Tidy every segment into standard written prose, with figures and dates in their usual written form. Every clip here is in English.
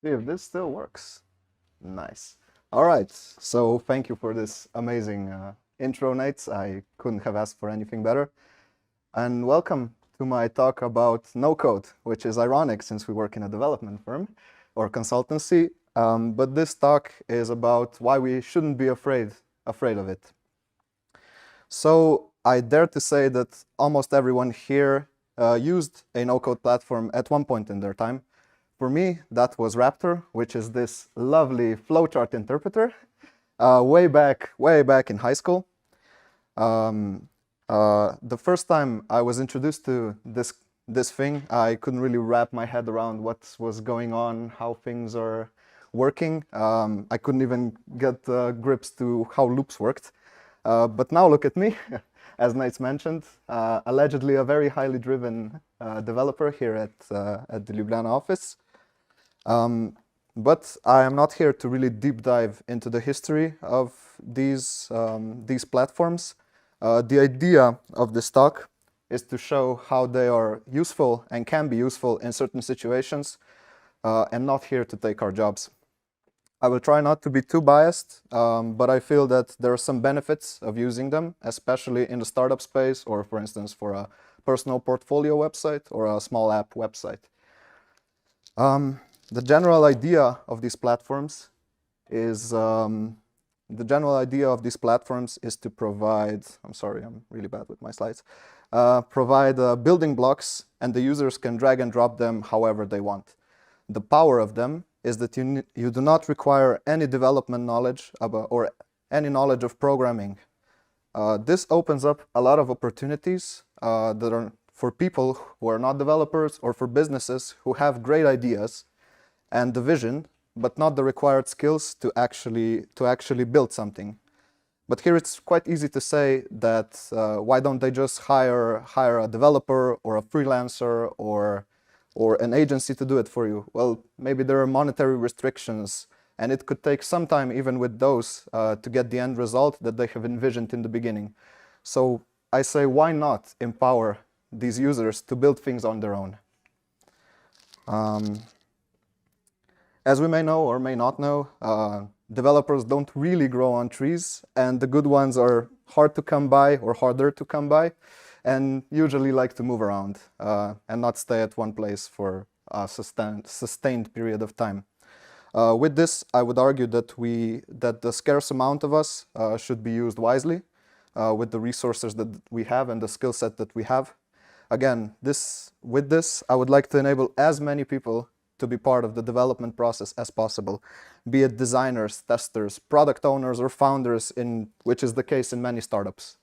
See if this still works. Nice. All right. So thank you for this amazing intro, Nate. I couldn't have asked for anything better. And welcome to my talk about no code, which is ironic since we work in a development firm or consultancy. But this talk is about why we shouldn't be afraid of it. So I dare to say that almost everyone here used a no-code platform at one point in their time. For me, that was Raptor, which is this lovely flowchart interpreter, way back in high school. The first time I was introduced to this thing, I couldn't really wrap my head around what was going on, how things are working. I couldn't even get grips to how loops worked. But now look at me, as Nate mentioned, allegedly a very highly driven developer here at the Ljubljana office. But I am not here to really deep dive into the history of these platforms. The idea of this talk is to show how they are useful and can be useful in certain situations, and not here to take our jobs. I will try not to be too biased, but I feel that there are some benefits of using them, especially in the startup space, or for instance, for a personal portfolio website or a small app website. The general idea of these platforms is to provide. I'm sorry, I'm really bad with my slides. Provide building blocks, and the users can drag and drop them however they want. The power of them is that you do not require any development knowledge or any knowledge of programming. This opens up a lot of opportunities that are for people who are not developers, or for businesses who have great ideas and the vision, but not the required skills to actually build something. But here it's quite easy to say that why don't they just hire a developer or a freelancer or an agency to do it for you? Well, maybe there are monetary restrictions, and it could take some time even with those to get the end result that they have envisioned in the beginning. So I say, why not empower these users to build things on their own? As we may know or may not know, developers don't really grow on trees, and the good ones are hard to come by or harder to come by, and usually like to move around and not stay at one place for a sustained period of time. With this, I would argue that the scarce amount of us should be used wisely with the resources that we have and the skill set that we have. Again, with this, I would like to enable as many people to be part of the development process as possible, be it designers, testers, product owners, or founders, which is the case in many startups.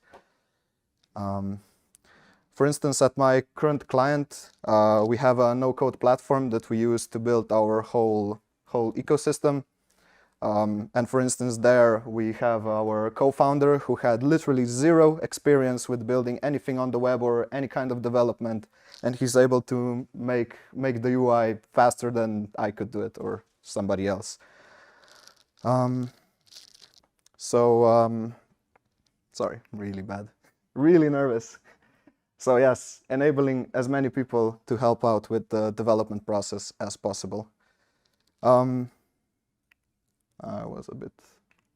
For instance, at my current client, we have a no-code platform that we use to build our whole ecosystem. And for instance, there we have our co-founder who had literally zero experience with building anything on the web or any kind of development, and he's able to make the UI faster than I could do it or somebody else. Sorry, really bad, really nervous. So yes, enabling as many people to help out with the development process as possible. I was a bit,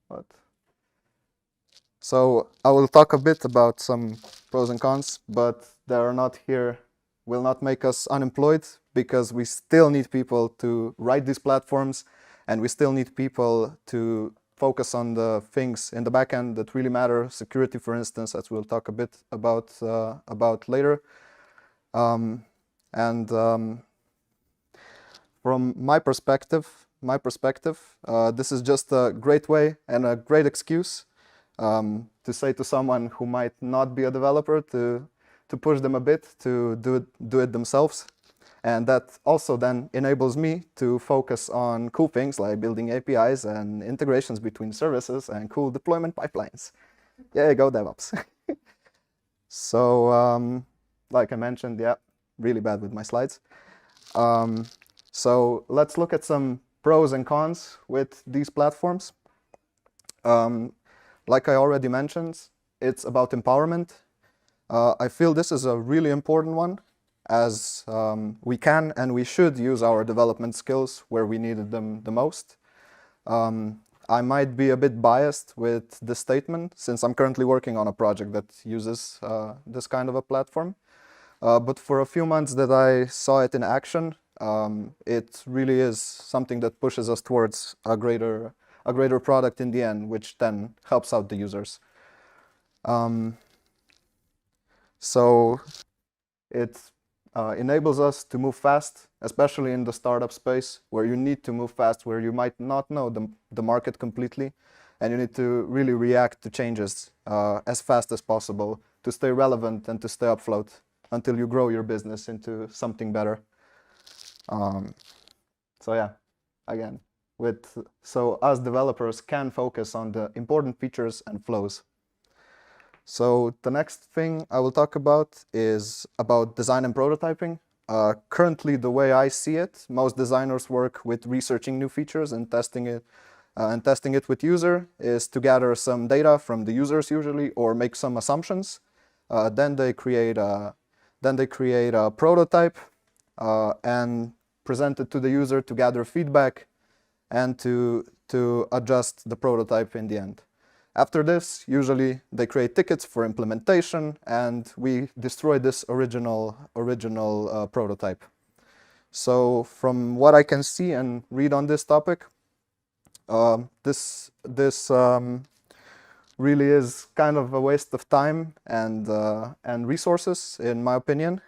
what? So I will talk a bit about some pros and cons, but they are not here, will not make us unemployed, because we still need people to write these platforms, and we still need people to focus on the things in the backend that really matter, security, for instance, as we'll talk a bit about later. From my perspective, this is just a great way and a great excuse to say to someone who might not be a developer to push them a bit to do it themselves. And that also then enables me to focus on cool things like building APIs and integrations between services and cool deployment pipelines. Yeah, go DevOps. So, like I mentioned, yeah, really bad with my slides. So let's look at some pros and cons with these platforms. Like I already mentioned, it's about empowerment. I feel this is a really important one, as we can and we should use our development skills where we needed them the most. I might be a bit biased with this statement since I'm currently working on a project that uses this kind of a platform. But for a few months that I saw it in action, it really is something that pushes us towards a greater product in the end, which then helps out the users. So it enables us to move fast, especially in the startup space, where you need to move fast, where you might not know the market completely, and you need to really react to changes as fast as possible to stay relevant and to stay afloat until you grow your business into something better. So yeah, again, so us developers can focus on the important features and flows. So the next thing I will talk about is about design and prototyping. Currently, the way I see it, most designers work with researching new features and testing it with user, is to gather some data from the users usually, or make some assumptions. Then they create a prototype and present it to the user to gather feedback and to adjust the prototype in the end. After this, usually they create tickets for implementation, and we destroy this original prototype. So from what I can see and read on this topic, this really is kind of a waste of time and resources, in my opinion.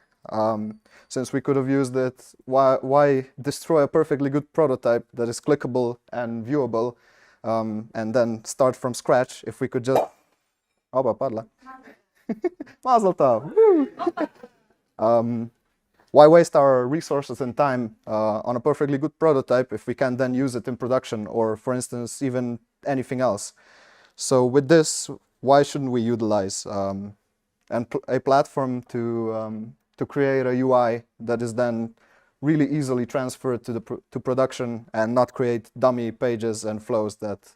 Since we could have used it, why destroy a perfectly good prototype that is clickable and viewable, and then start from scratch if we could just... Oba, padla. Mazel tov. Why waste our resources and time on a perfectly good prototype if we can then use it in production, or for instance, even anything else? So with this, why shouldn't we utilize a platform to create a UI that is then really easily transferred to production and not create dummy pages and flows that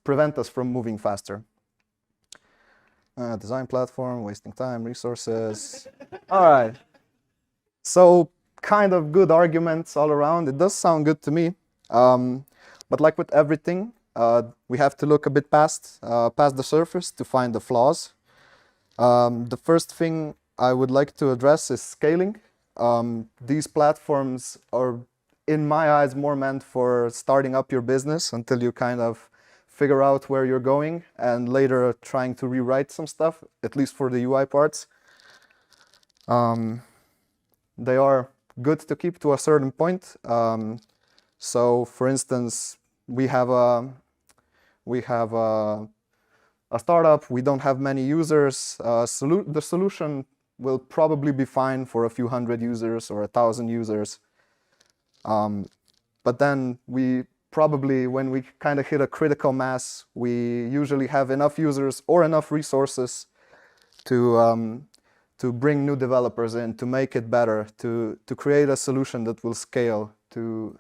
prevent us from moving faster? Design platform, wasting time, resources. All right. So kind of good arguments all around. It does sound good to me. But like with everything, we have to look a bit past the surface to find the flaws. The first thing I would like to address is scaling. These platforms are, in my eyes, more meant for starting up your business until you kind of figure out where you're going, and later trying to rewrite some stuff, at least for the UI parts. They are good to keep to a certain point. So, for instance, we have a startup, we don't have many users. The solution will probably be fine for a few hundred users or 1,000 users. But then we probably, when we kind of hit a critical mass, we usually have enough users or enough resources to bring new developers in, to make it better, to create a solution that will scale to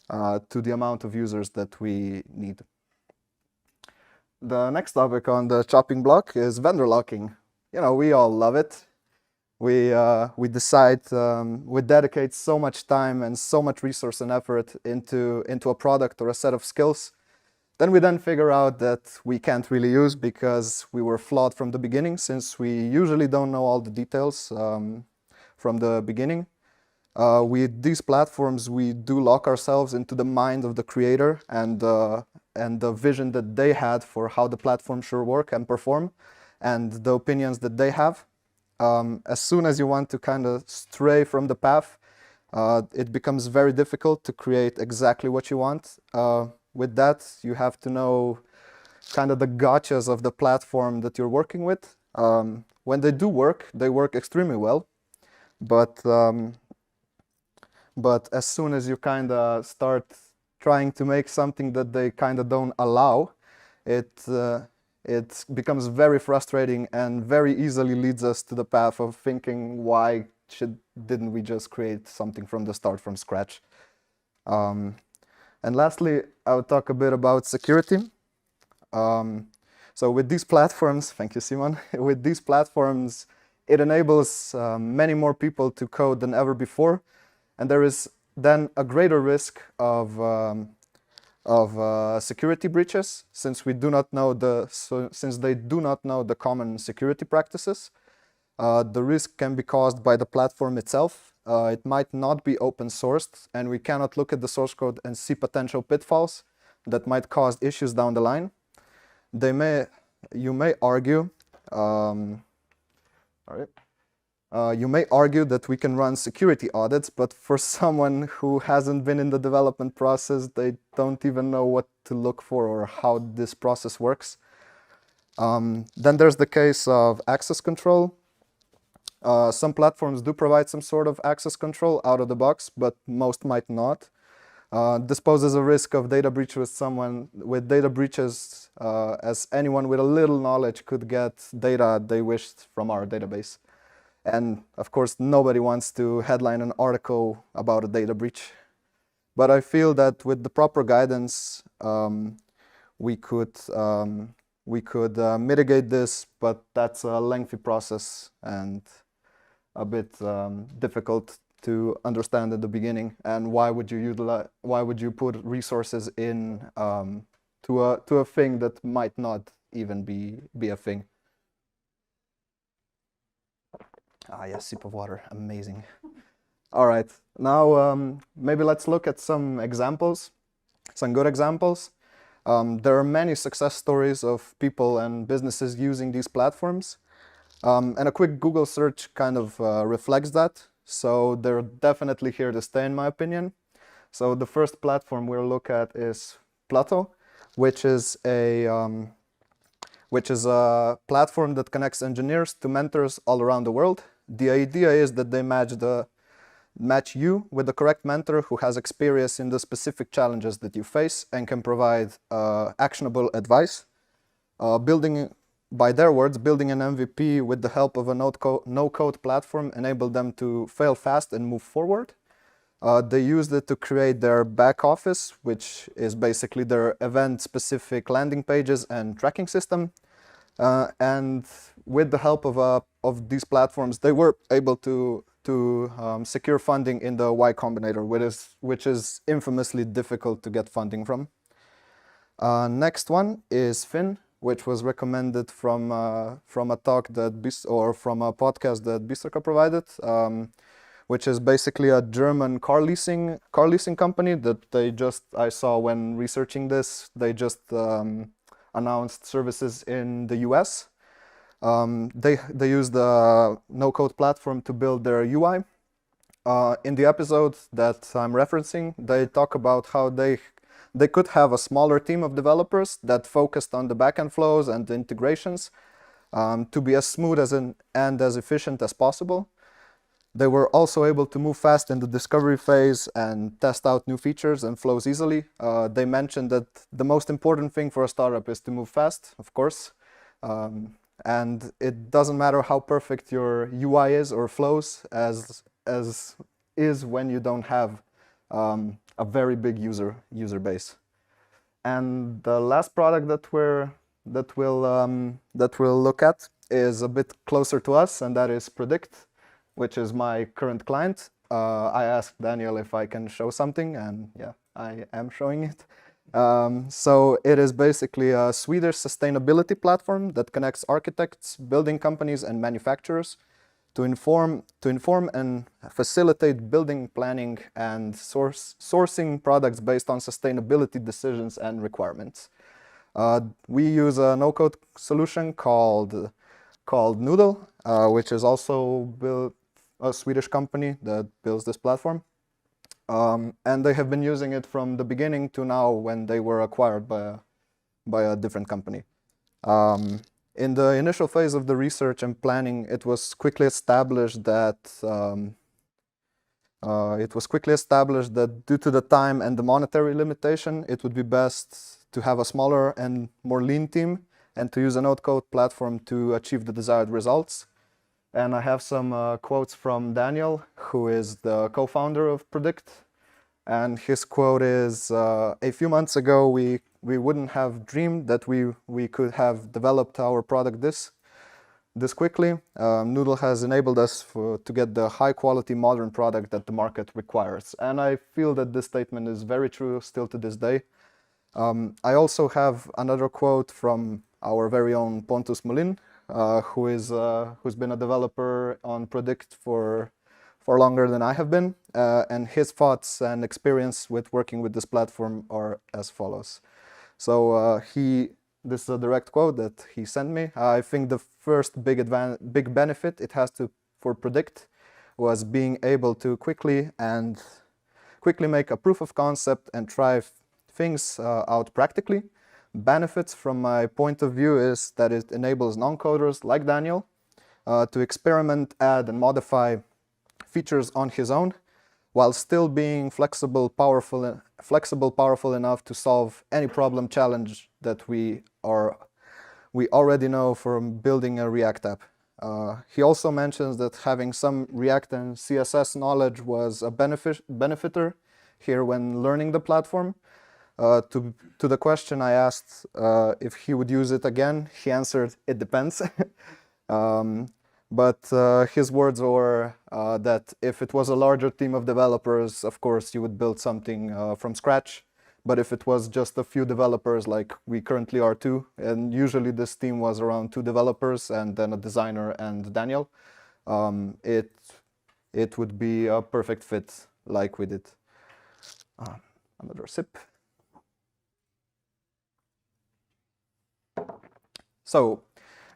the amount of users that we need. The next topic on the chopping block is vendor locking. You know, we all love it. We dedicate so much time and so much resource and effort into a product or a set of skills. Then we figure out that we can't really use because we were flawed from the beginning, since we usually don't know all the details from the beginning. With these platforms, we do lock ourselves into the mind of the creator and the vision that they had for how the platform should work and perform, and the opinions that they have. As soon as you want to kind of stray from the path, it becomes very difficult to create exactly what you want. With that, you have to know kind of the gotchas of the platform that you're working with. When they do work, they work extremely well. But as soon as you kind of start trying to make something that they kind of don't allow, it becomes very frustrating and very easily leads us to the path of thinking, why didn't we just create something from the start, from scratch? And lastly, I would talk a bit about security. So with these platforms, thank you, Simon, with these platforms, it enables many more people to code than ever before, and there is then a greater risk of security breaches, since they do not know the common security practices. The risk can be caused by the platform itself. It might not be open sourced, and we cannot look at the source code and see potential pitfalls that might cause issues down the line. You may argue that we can run security audits, but for someone who hasn't been in the development process, they don't even know what to look for or how this process works. Then there's the case of access control. Some platforms do provide some sort of access control out of the box, but most might not. This poses a risk of data breach with data breaches, as anyone with a little knowledge could get data they wished from our database. And of course, nobody wants to headline an article about a data breach. But I feel that with the proper guidance, we could mitigate this, but that's a lengthy process and a bit difficult to understand at the beginning. And why would you put resources in to a thing that might not even be a thing? Ah, yes, sip of water, amazing. All right, now maybe let's look at some examples, some good examples. There are many success stories of people and businesses using these platforms. And a quick Google search kind of reflects that. So they're definitely here to stay, in my opinion. So the first platform we'll look at is Plato, which is a platform that connects engineers to mentors all around the world. The idea is that they match you with the correct mentor who has experience in the specific challenges that you face and can provide actionable advice. By their words, building an MVP with the help of a no-code platform enabled them to fail fast and move forward. They used it to create their back office, which is basically their event-specific landing pages and tracking system. And with the help of these platforms, they were able to secure funding in the Y Combinator, which is infamously difficult to get funding from. Next one is Finn, which was recommended from a talk from a podcast that Bistraka provided, which is basically a German car leasing company that I saw when researching this. They just announced services in the US. They use the no-code platform to build their UI. In the episode that I'm referencing, they talk about how they could have a smaller team of developers that focused on the backend flows and the integrations to be as smooth and as efficient as possible. They were also able to move fast in the discovery phase and test out new features and flows easily. They mentioned that the most important thing for a startup is to move fast, of course. And it doesn't matter how perfect your UI is or flows, as is when you don't have a very big user base. And the last product that we'll look at is a bit closer to us, and that is Predict, which is my current client. I asked Daniel if I can show something, and yeah, I am showing it. So it is basically a Swedish sustainability platform that connects architects, building companies, and manufacturers to inform and facilitate building planning and sourcing products based on sustainability decisions and requirements. We use a no-code solution called Noodle, which is also a Swedish company that builds this platform. And they have been using it from the beginning to now, when they were acquired by a different company. In the initial phase of the research and planning, it was quickly established that due to the time and the monetary limitation, it would be best to have a smaller and more lean team and to use a no-code platform to achieve the desired results. And I have some quotes from Daniel, who is the co-founder of Predict. And his quote is, a few months ago, we wouldn't have dreamed that we could have developed our product this quickly. Noodle has enabled us to get the high-quality modern product that the market requires. And I feel that this statement is very true still to this day. I also have another quote from our very own Pontus Molin, who's been a developer on Predict for longer than I have been, and his thoughts and experience with working with this platform are as follows. So this is a direct quote that he sent me. I think the first big benefit it has for Predict was being able to quickly make a proof of concept and try things out practically. Benefits from my point of view is that it enables non-coders like Daniel to experiment, add and modify features on his own, while still being flexible, powerful enough to solve any problem challenge that we already know from building a React app. He also mentions that having some React and CSS knowledge was a benefiter here when learning the platform. To the question I asked if he would use it again, he answered, it depends. But his words were that if it was a larger team of developers, of course, you would build something from scratch. But if it was just a few developers, like we currently are 2, and usually this team was around 2 developers and then a designer and Daniel, it would be a perfect fit like we did. Another sip. So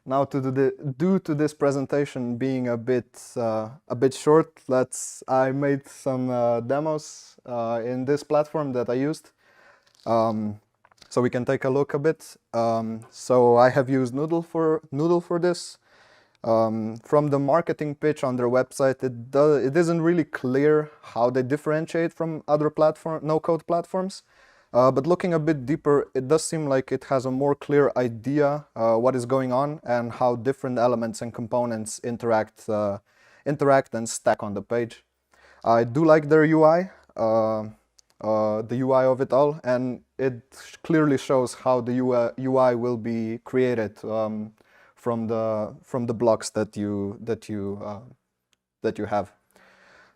now due to this presentation being a bit short, I made some demos in this platform that I used. So we can take a look a bit. So I have used Noodle for this. From the marketing pitch on their website, it isn't really clear how they differentiate from other no-code platforms. But looking a bit deeper, it does seem like it has a more clear idea what is going on and how different elements and components interact and stack on the page. I do like their UI, the UI of it all, and it clearly shows how the UI will be created from the blocks that you have.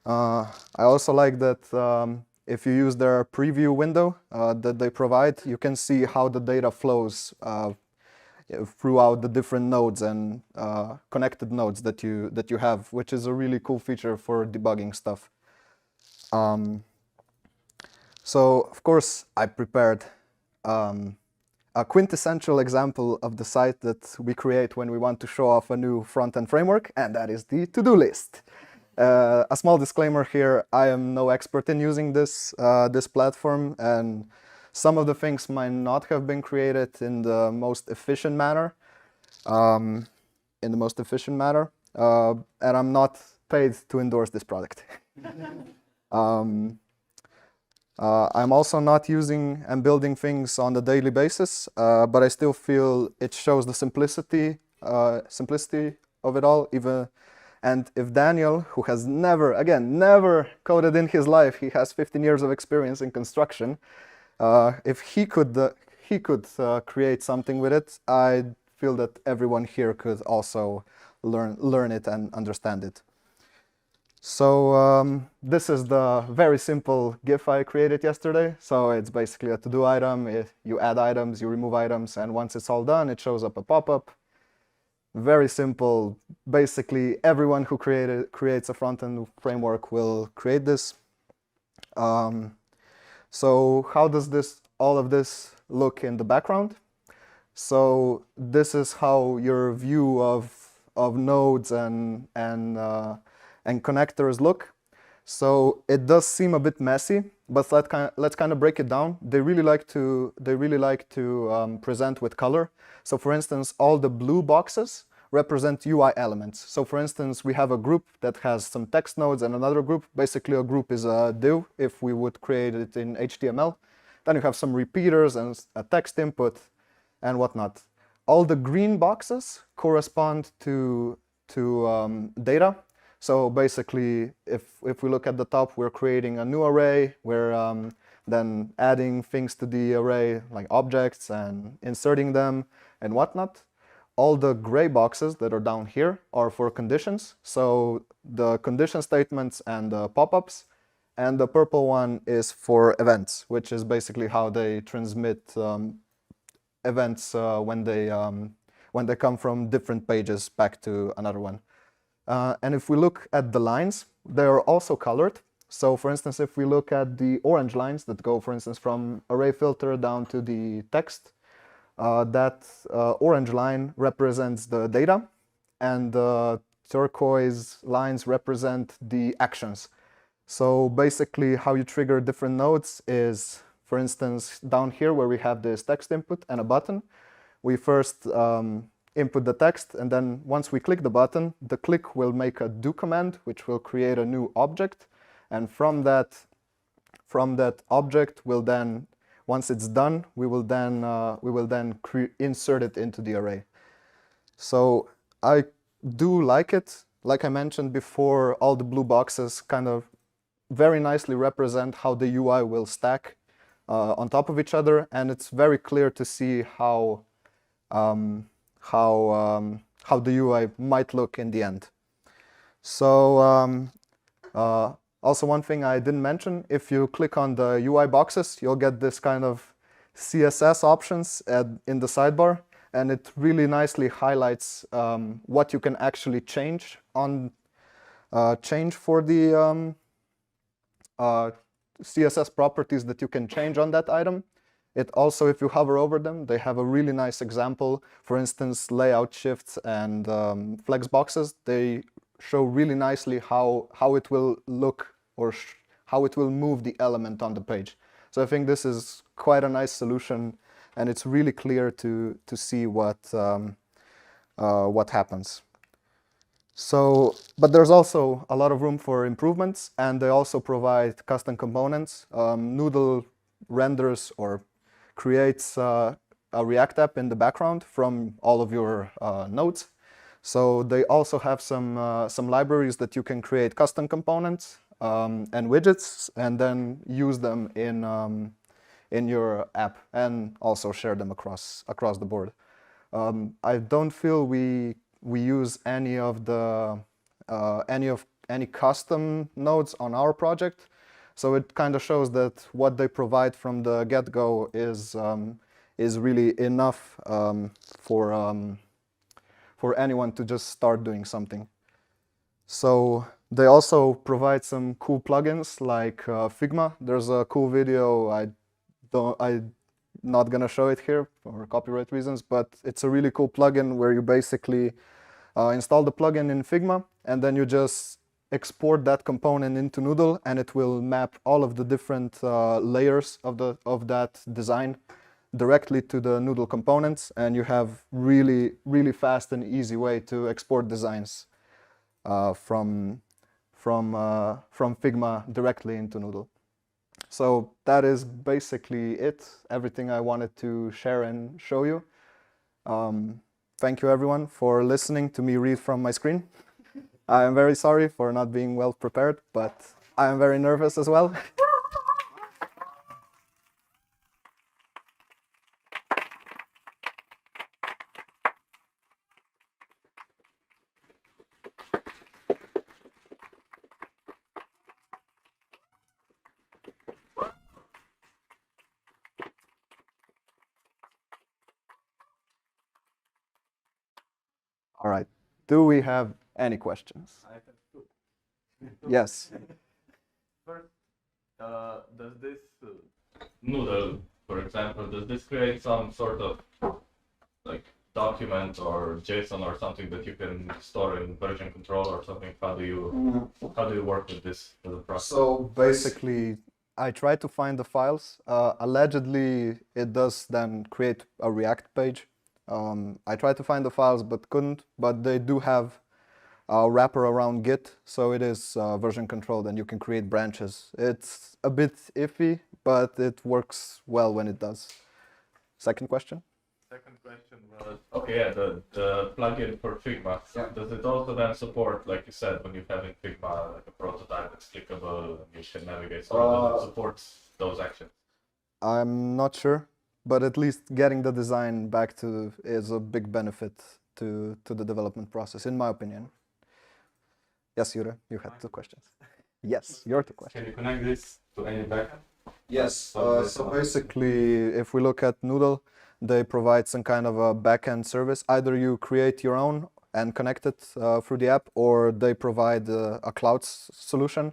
I also like that. If you use their preview window that they provide, you can see how the data flows throughout the different nodes and connected nodes that you have, which is a really cool feature for debugging stuff. So, of course, I prepared a quintessential example of the site that we create when we want to show off a new front-end framework, and that is the to-do list. A small disclaimer here, I am no expert in using this platform, and some of the things might not have been created in the most efficient manner. And I'm not paid to endorse this product. I'm also not using and building things on a daily basis, but I still feel it shows the simplicity of it all, And if Daniel, who has never coded in his life, he has 15 years of experience in construction, if he could create something with it, I feel that everyone here could also learn it and understand it. So this is the very simple GIF I created yesterday. So it's basically a to-do item. You add items, you remove items, and once it's all done, it shows up a pop-up. Very simple. Basically, everyone who creates a front-end framework will create this. So how does all of this look in the background? So this is how your view of nodes and connectors look. So it does seem a bit messy, but let's kind of break it down. They really like to present with color. So for instance, all the blue boxes represent UI elements. So for instance, we have a group that has some text nodes and another group. Basically, a group is a div if we would create it in HTML. Then you have some repeaters and a text input and whatnot. All the green boxes correspond to data. So basically, if we look at the top, we're creating a new array. We're then adding things to the array, like objects, and inserting them and whatnot. all the gray boxes that are down here are for conditions. So the condition statements and the pop-ups. And the purple one is for events, which is basically how they transmit events when they come from different pages back to another one. And if we look at the lines, they are also colored. So for instance, if we look at the orange lines that go, for instance, from array filter down to the text, that orange line represents the data, and the turquoise lines represent the actions. So basically how you trigger different nodes is, for instance, down here where we have this text input and a button, we first input the text, and then once we click the button, the click will make a do command, which will create a new object. And from that object, we'll then, once it's done, we will then insert it into the array. So I do like it. Like I mentioned before, all the blue boxes kind of very nicely represent how the UI will stack on top of each other, and it's very clear to see how the UI might look in the end. So also one thing I didn't mention, if you click on the UI boxes, you'll get this kind of CSS options in the sidebar, and it really nicely highlights what you can actually change for the CSS properties that you can change on that item. It also, if you hover over them, they have a really nice example. For instance, layout shifts and flex boxes. They show really nicely how it will look, or how it will move the element on the page. So I think this is quite a nice solution, and it's really clear to see what happens. So, but there's also a lot of room for improvements, and they also provide custom components. Noodle renders or creates a React app in the background from all of your nodes. So they also have some libraries that you can create custom components and widgets, and then use them in your app, and also share them across the board. I don't feel we use any of the any custom nodes on our project, so it kind of shows that what they provide from the get-go is really enough for anyone to just start doing something. So they also provide some cool plugins like Figma. There's a cool video. I'm not gonna show it here for copyright reasons, but it's a really cool plugin where you basically install the plugin in Figma, and then you just export that component into Noodle, and it will map all of the different layers of that design directly to the Noodle components, and you have really fast and easy way to export designs from Figma directly into Noodle. So that is basically it, everything I wanted to share and show you. Thank you everyone for listening to me read from my screen. I am very sorry for not being well prepared, but I am very nervous as well. All right, do we have any questions? I have two. Yes. First, does this Noodle, for example, does this create some sort of like document or JSON or something that you can store in version control or something? How do you work with this as a process? So basically, I try to find the files. Allegedly, it does then create a React page. I tried to find the files but couldn't, but they do have a wrapper around Git, so it is version controlled and you can create branches. It's a bit iffy, but it works well when it does. Second question? Second question was, okay, yeah, the plugin for Figma, Yeah. does it also then support, like you said, when you have in Figma like a prototype that's clickable and you can navigate, so does it support those actions? I'm not sure, but at least getting the design back to is a big benefit to the development process, in my opinion. Yes, Jure, you had two questions. Yes, your two questions. Can you connect this to any backend? Yes. So So basically, if we look at Noodle, they provide some kind of a backend service. Either you create your own and connect it through the app, or they provide a cloud solution,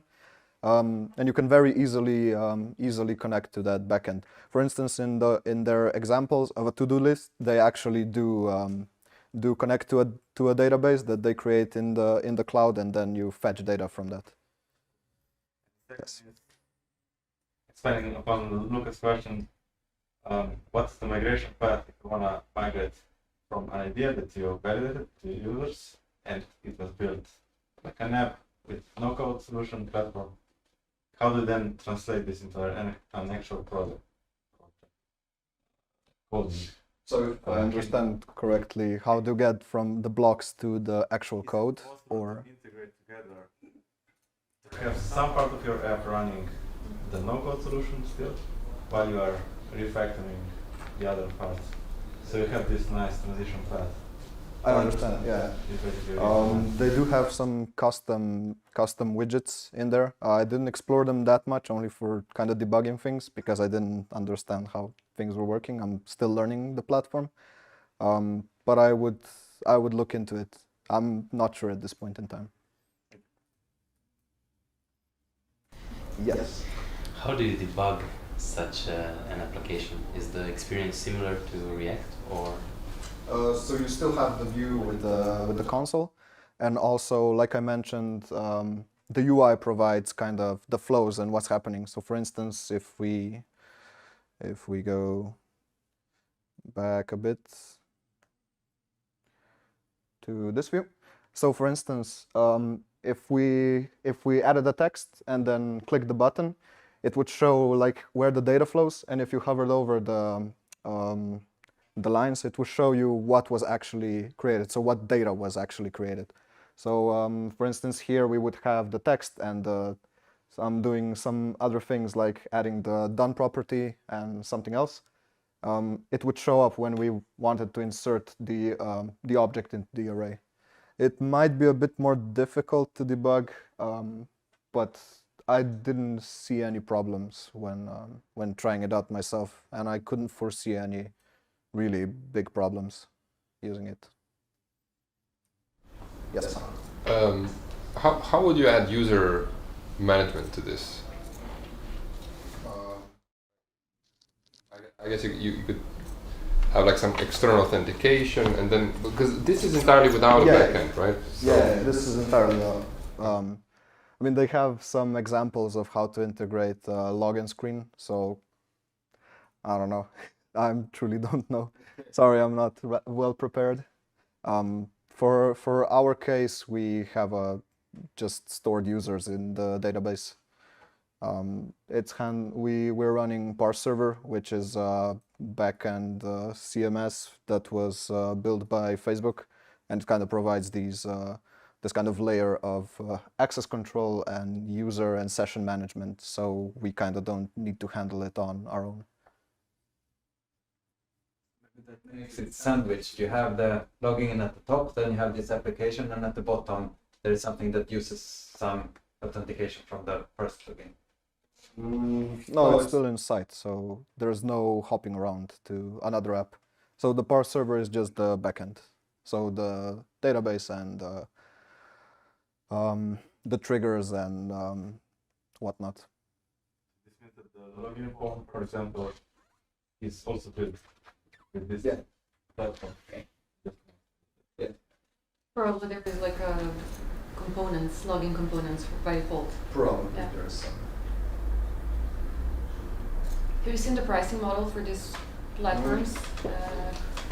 and you can very easily connect to that backend. For instance, in their examples of a to-do list, they actually do connect to a database that they create in the cloud, and then you fetch data from that. Yes. Expanding upon Lucas' question, what's the migration path if you want to migrate from an idea that you validated to users and it was built like an app with no-code solution platform? How do you then translate this into an actual product? Coding. So if I understand correctly, how to get from the blocks to the actual code, or integrate together to have some part of your app running the no-code solution still, while you are refactoring the other parts. So you have this nice transition path. I understand, yeah. They do have some custom widgets in there. I didn't explore them that much, only for kind of debugging things, because I didn't understand how things were working. I'm still learning the platform, but I would look into it. I'm not sure at this point in time. Yes. How do you debug such an application? Is the experience similar to React, or? So you still have the view with the console, and also, like I mentioned, the UI provides kind of the flows and what's happening. So, for instance, if we go back a bit to this view, so for instance, if we added a text and then click the button, it would show like where the data flows, and if you hovered over the lines, it will show you what was actually created, so what data was actually created. So for instance, here we would have the text, and so I'm doing some other things like adding the done property and something else. It would show up when we wanted to insert the object into the array. It might be a bit more difficult to debug, but I didn't see any problems when trying it out myself, and I couldn't foresee any really big problems using it. Yes. How would you add user management to this? I guess you could have like some external authentication, and then because this is entirely without a backend, right? So yeah, this is entirely. I mean, they have some examples of how to integrate a login screen, so I don't know. I truly don't know. Sorry, I'm not well prepared. For our case, we have just stored users in the database. We're running parse server, which is a backend CMS that was built by Facebook, and it kind of provides this kind of layer of access control and user and session management. So we kind of don't need to handle it on our own. That makes it sandwiched. You have the logging in at the top, then you have this application, and at the bottom there is something that uses some authentication from the first login. No, it's still in sight, so there's no hopping around to another app. So the parse server is just the backend. So the database and the triggers and whatnot. This means that the login form, for example, is also built with this platform. Yeah. Probably there is like a login components by default. Probably Yeah. there's some. Have you seen the pricing model for these platforms?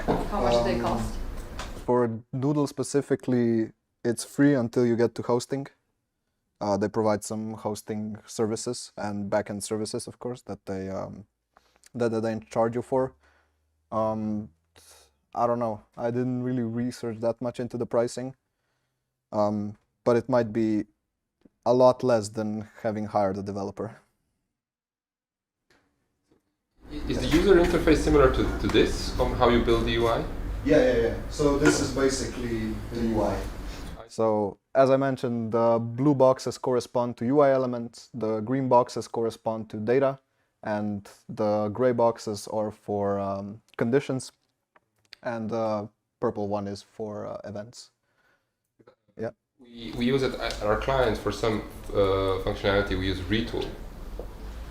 How much they cost? For Doodle specifically, it's free until you get to hosting. They provide some hosting services and backend services, of course, that they charge you for. I don't know. I didn't really research that much into the pricing, but it might be a lot less than having hired a developer. is the user interface similar to this, on how you build the UI? Yeah. So this is basically the UI. So as I mentioned, the blue boxes correspond to UI elements, the green boxes correspond to data, and the gray boxes are for conditions, and the purple one is for events. Yeah. We use it at our clients for some functionality. We use retool,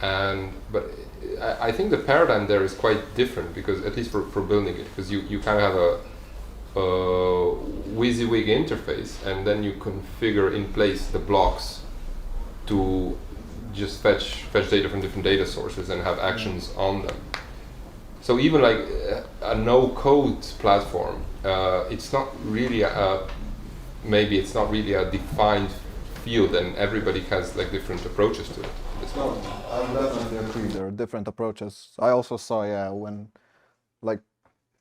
but I think the paradigm there is quite different, because at least for building it, because you kind of have a WYSIWYG interface, and then you configure in place the blocks to just fetch data from different data sources and have actions on them. So even like a no-code platform, it's not really maybe it's not really a defined field, and everybody has like different approaches to it. No, I would definitely agree. There are different approaches. I also saw, when like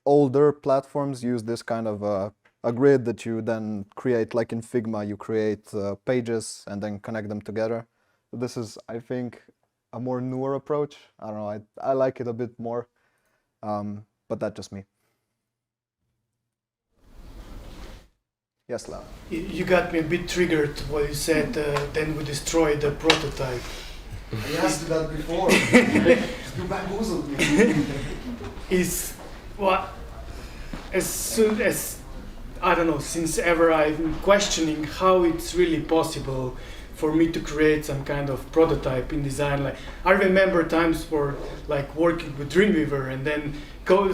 older platforms use this kind of a grid that you then create, like in Figma, you create pages and then connect them together. This is, I think, a more newer approach. I don't know, I like it a bit more, but that's just me. Yes, Lau. You got me a bit triggered when you said then we destroy the prototype. I asked you that before. You bamboozled me. Is what, as soon as, I don't know, since ever I'm questioning how it's really possible for me to create some kind of prototype in design. Like, I remember times for like working with Dreamweaver and then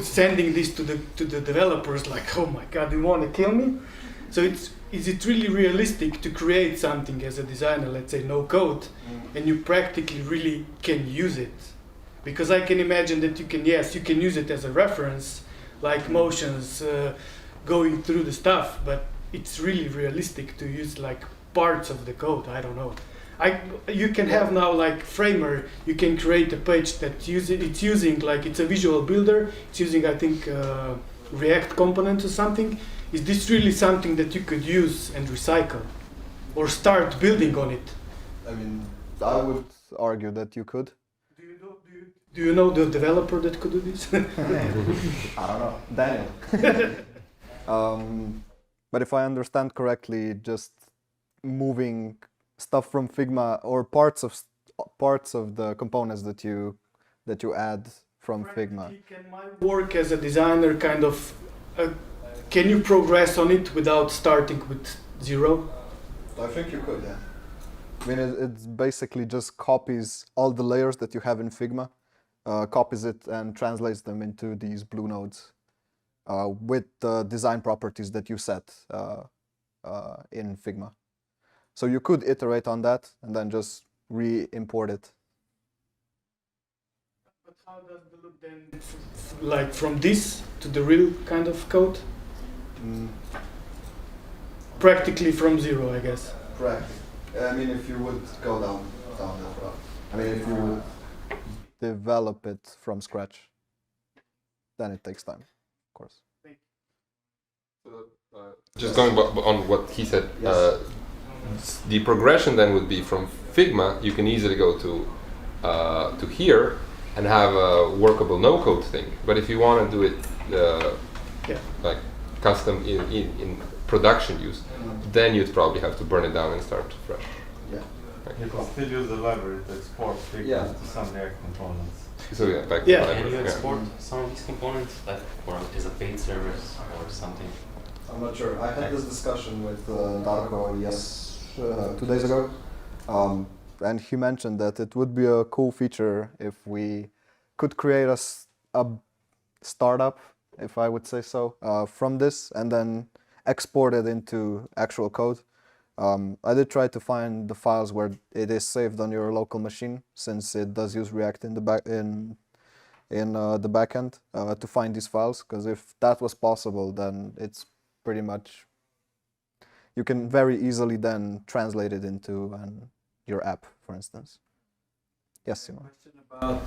sending this to the developers, like, oh my god, you want to kill me? So is it really realistic to create something as a designer, let's say no code, and you practically really can use it? Because I can imagine that you can use it as a reference, like motions, going through the stuff, but it's really realistic to use like parts of the code. I don't know. You can have now like Framer, you can create a page that it's using like, it's a visual builder, it's using I think React component or something. Is this really something that you could use and recycle or start building on it? I mean, I would argue that you could. Do you know the developer that could do this? I don't know, Daniel. But if I understand correctly, just moving stuff from Figma or parts of the components that you add from Figma. Can my work as a designer kind of can you progress on it without starting with zero? I think you could, yeah. I mean, it's basically just copies all the layers that you have in Figma, copies it and translates them into these blue nodes with the design properties that you set in Figma. So you could iterate on that and then just re-import it. But how does the look then, like from this to the real kind of code? Practically from zero, I guess. Practically. I mean, if you would go down that route. I mean, if you would develop it from scratch, then it takes time, of course. Just going on what he said, the progression then would be from Figma. You can easily go to here and have a workable no-code thing. But if you want to do it like custom in production use, then you'd probably have to burn it down and start fresh. Yeah. You can still use the library to export Figma to some React components. So back to Yeah. library. Can you export some of these components, like, or is a paid service or something? I'm not sure. I had this discussion with Darko 2 days ago, and he mentioned that it would be a cool feature if we could create a startup, if I would say so, from this and then export it into actual code. I did try to find the files where it is saved on your local machine, since it does use React in the backend to find these files. Because if that was possible, then it's pretty much, you can very easily then translate it into your app, for instance. Yes, Simon. Question about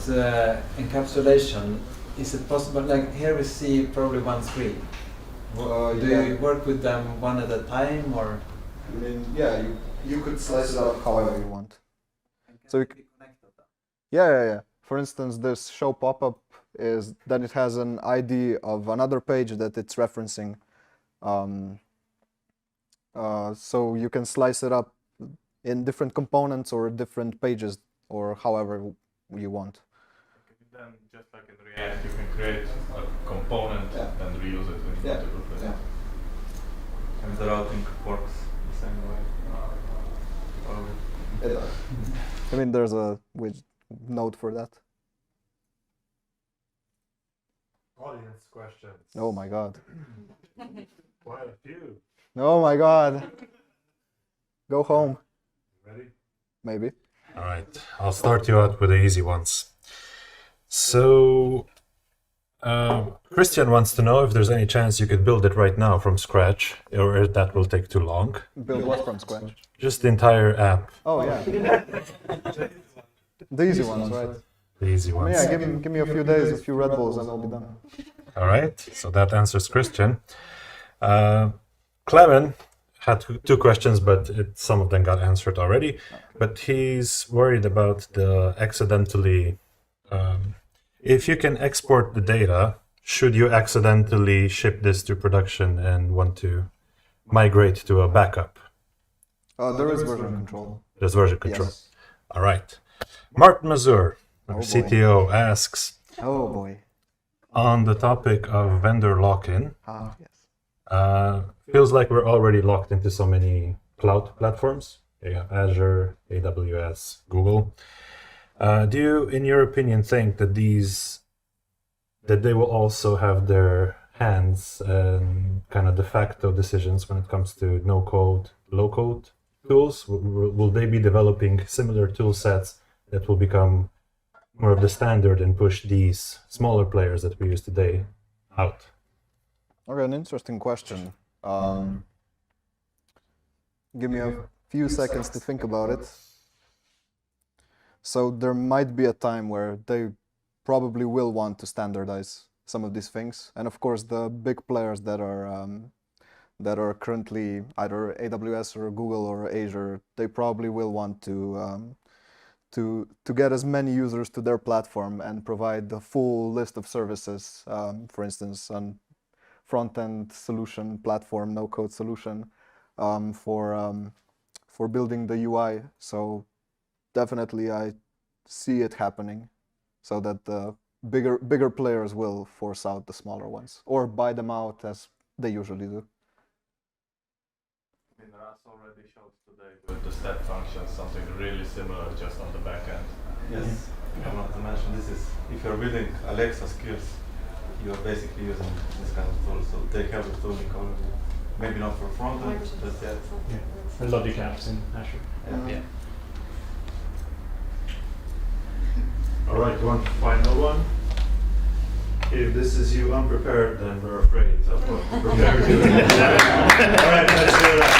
encapsulation. Is it possible, like here we see probably one screen. Do you work with them one at a time, or? I mean, yeah, you could slice it up however you want. So you be connected then? Yeah. For instance, this show pop-up is then it has an ID of another page that it's referencing. So you can slice it up in different components or different pages or however you want. Then, just like in React, you can create a component and reuse it in multiple places. And the routing works the same way. I mean, there's a node for that. Audience questions. Oh my god. Quite a few. Oh my god. Go home. Ready? Maybe. All right. I'll start you out with the easy ones. So, Christian wants to know if there's any chance you could build it right now from scratch, or if that will take too long. Build what from scratch? Just the entire app, Oh yeah. The easy ones, right? the easy ones. Yeah, give me a few days, a few Red Bulls, and I'll be done. All right. So that answers Christian. Clement had two questions, but some of them got answered already. But he's worried about the accidentally. If you can export the data, should you accidentally ship this to production and want to migrate to a backup? There is version control. There's version control. Yes. All right. Martin Mazur, our boy. CTO, asks, Oh boy. on the topic of vendor lock-in, Yes. feels like we're already locked into so many cloud platforms. You have Azure, AWS, Google. Do you, in your opinion, think that they will also have their hands and kind of de facto decisions when it comes to no-code, low-code tools? Will they be developing similar tool sets that will become more of the standard and push these smaller players that we use today out? Okay, an interesting question. Give me a few seconds to think about it. So there might be a time where they probably will want to standardize some of these things, and of course the big players that are currently either AWS or Google or Azure, they probably will want to get as many users to their platform and provide the full list of services. For instance, an front-end solution platform, no-code solution for building the UI. So definitely I see it happening, so that the bigger players will force out the smaller ones or buy them out as they usually do. I mean, Ras already showed today with the step function something really similar just on the back end. Yes, I want to mention this is, if you're building Alexa skills, you're basically using this kind of tool, so they have the tooling already. Maybe not for front end, but yet. And logic apps in Azure. Yeah. All right, one final one. If this is you unprepared, then we're afraid of what we're prepared to do. All right, let's do that.